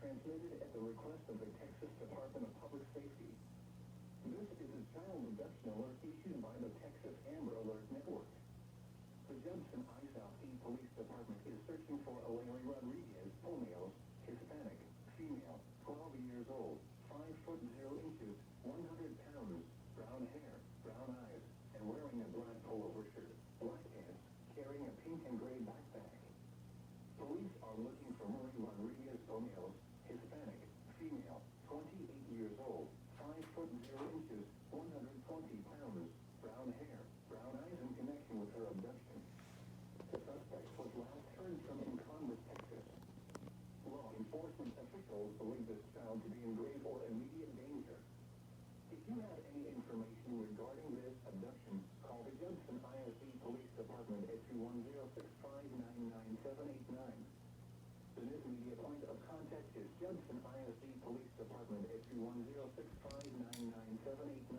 transmitted at the request of the Texas Department of Public Safety. This is a child abduction alert issued by the Texas Amber Alert Network. The Judson Southeast Police Department is searching for Larry Rodriguez Pomeos, Hispanic, female, 12 years old, 5 foot 0 inches, 100 pounds, brown hair, brown eyes, and wearing a black pullover shirt, black pants, carrying a pink and gray backpack. Police are looking for Marie Rodriguez Pomeos, Hispanic, female, 28 years old, 5 foot 0 inches, 120 pounds, brown hair, brown eyes in connection with her abduction. The suspect was last heard from in Congress, Texas. Law enforcement officials believe this child to be in grave or immediate danger. If you have any information regarding this abduction, call the Judson ISD Police Department at 210-659-9789. The news media point of contact is Judson ISD Police Department at 210-659-9789.